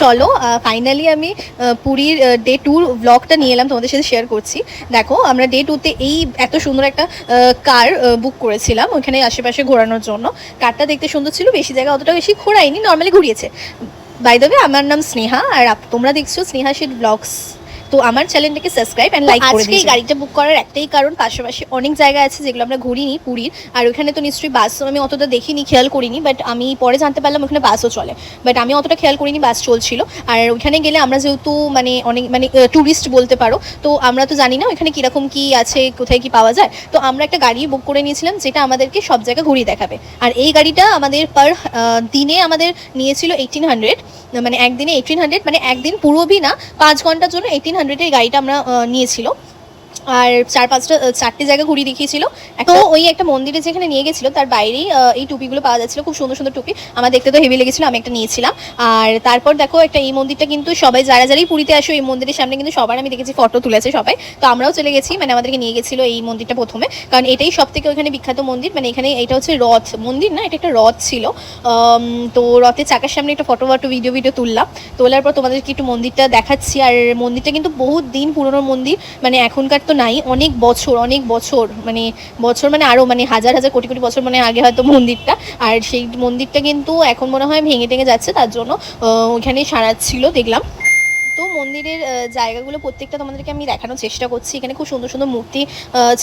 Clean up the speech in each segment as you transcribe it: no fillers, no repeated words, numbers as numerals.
চলো ফাইনালি আমি পুরীর ডে 2 ব্লগটা নিয়ে এলাম, তোমাদের সাথে শেয়ার করছি। দেখো আমরা ডে 2-তে এই এত সুন্দর একটা কার বুক করেছিলাম ওইখানে আশেপাশে ঘোরানোর জন্য। কারটা দেখতে সুন্দর ছিল, বেশি জায়গা অতটা বেশি ঘোরায়নি, নর্মালি ঘুরিয়েছে। বাই দ্য ওয়ে আমার নাম স্নেহা, আর তোমরা দেখছো স্নেহা শেড ব্লগস। তো আমার চ্যানেলটাকে সাবস্ক্রাইব এন্ড লাইক করে দিও। আজকে এই গাড়িটা বুক করার একটাই কারণ, পাশাপাশি অনেক জায়গা আছে যেগুলো আমরা ঘুরিনি পুরীর, আর ওখানে তো নিশ্চয়ই বাস আমি অতটা দেখিনি, খেয়াল করিনি, বাট আমি পরে জানতে পারলাম ওখানে বাসও চলে, বাট আমি অতটা খেয়াল করিনি বাস চলছিল। আর ওখানে গেলে আমরা যেহেতু মানে অনেক মানে ট্যুরিস্ট বলতে পারো, তো আমরা তো জানি না ওখানে কীরকম কী আছে, কোথায় কী পাওয়া যায়। তো আমরা একটা গাড়ি বুক করে নিয়েছিলাম যেটা আমাদেরকে সব জায়গা ঘুরিয়ে দেখাবে। আর এই গাড়িটা আমাদের পার দিনে আমাদের নিয়েছিল 1800, মানে একদিনে 1800, মানে একদিন পুরোবি না, 5 ঘন্টার জন্য 1800-এর গাড়িটা আমরা নিয়েছিল। আর 4-5টা জায়গা ঘুরিয়ে দেখিয়েছিল। তো ওই একটা মন্দিরে যেখানে নিয়ে গেছিলো তার বাইরেই এই টুপিগুলো পাওয়া যাচ্ছিলো, খুব সুন্দর সুন্দর টুপি, আমার দেখতে তো হেভি লেগেছিলো, আমি একটা নিয়েছিলাম। আর তারপর দেখো একটা এই মন্দিরটা কিন্তু সবাই যারাই পুরীতে আসো এই মন্দিরের সামনে কিন্তু সবার আমি দেখেছি ফটো তুলেছে সবাই। তো আমরাও চলে গেছি, মানে আমাদেরকে নিয়ে গেছিলো এই মন্দিরটা প্রথমে, কারণ এটাই সব থেকে ওইখানে বিখ্যাত মন্দির। মানে এখানে এটা হচ্ছে রথ মন্দির না, এটা একটা রথ ছিল। তো রথের চাকার সামনে একটা ফটো ভিডিও তুললাম। তোলার পর তোমাদেরকে একটু মন্দিরটা দেখাচ্ছি। আর মন্দিরটা কিন্তু বহুত দিন পুরনো মন্দির, মানে এখনকার তো নাই, অনেক বছর মানে আরও মানে হাজার হাজার কোটি কোটি বছর মানে আগে হয়তো মন্দিরটা। আর সেই মন্দিরটা কিন্তু এখন মনে হয় ভেঙে টেঙে যাচ্ছে, তার জন্য ওইখানেই সারাচ্ছিল দেখলাম। তো মন্দিরের জায়গাগুলো প্রত্যেকটা তোমাদেরকে আমি দেখানোর চেষ্টা করছি। এখানে খুব সুন্দর সুন্দর মূর্তি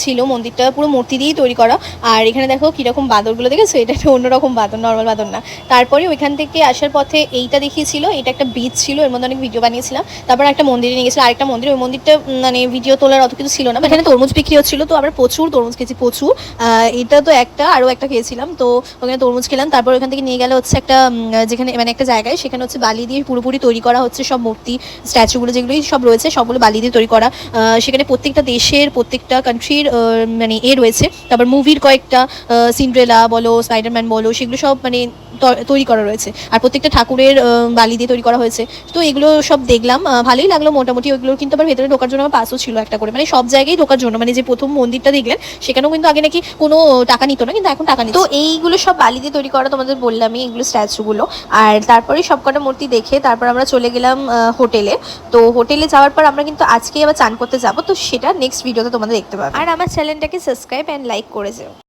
ছিল, মন্দিরটা পুরো মূর্তি দিয়েই তৈরি করা। আর এখানে দেখো কীরকম বাঁদরগুলো দেখেছো, এটা একটা অন্যরকম বাঁদর, নর্মাল বাঁদর না। তারপরে ওইখান থেকে আসার পথে এইটা দেখিয়েছিল, এটা একটা বিচ ছিল, এর মধ্যে অনেক ভিডিও বানিয়েছিলাম। তারপর একটা মন্দিরে নিয়ে গেছিলো, আরেকটা মন্দির, ওই মন্দিরটা মানে ভিডিও তোলার অত কিছু ছিল না। এখানে তরমুজ বিক্রি হচ্ছিলো, তো আমরা প্রচুর তরমুজ খেয়েছি, প্রচুর। এটা তো একটা, আরও একটা খেয়েছিলাম, তো ওখানে তরমুজ খেলাম। তারপর ওখান থেকে নিয়ে গেলে হচ্ছে একটা যেখানে মানে একটা জায়গায়, সেখানে হচ্ছে বালি দিয়ে পুরোপুরি তৈরি করা হচ্ছে সব মূর্তি, স্ট্যাচুগুলো যেগুলোই সব রয়েছে সবগুলো বালি দিয়ে তৈরি করা। সেখানে প্রত্যেকটা দেশের প্রত্যেকটা কান্ট্রির মানে রয়েছে। তারপর মুভির কয়েকটা সিন্ড্রেলা বলো, স্পাইডারম্যান বলো, সেগুলো সব মানে তৈরি করা রয়েছে। আর প্রত্যেকটা ঠাকুরের বালি দিয়ে তৈরি করা হয়েছে। তো এগুলো সব দেখলাম, ভালোই লাগলো মোটামুটি। ওইগুলো কিন্তু আবার ভেতরে ঢোকার জন্য আমার পাসও ছিল একটা করে, মানে সব জায়গায় ঢোকার জন্য। মানে যে প্রথম মন্দিরটা দেখলেন সেখানেও কিন্তু আগে নাকি কোনো টাকা নিত না, কিন্তু এখন টাকা নিত। তো এইগুলো সব বালি দিয়ে তৈরি করা, তোমাদের বললামই এগুলো স্ট্যাচুগুলো। আর তারপরে সবকটা মূর্তি দেখে তারপর আমরা চলে গেলাম হোটেলে। তো হোটেলে যাওয়ার পর আমরা কিন্তু আজকেই আবার চান করতে যাবো, তো সেটা নেক্সট ভিডিওতে তোমাদের দেখতে পাবে। আর আমার চ্যানেলটাকে সাবস্ক্রাইব অ্যান্ড লাইক করে যাও।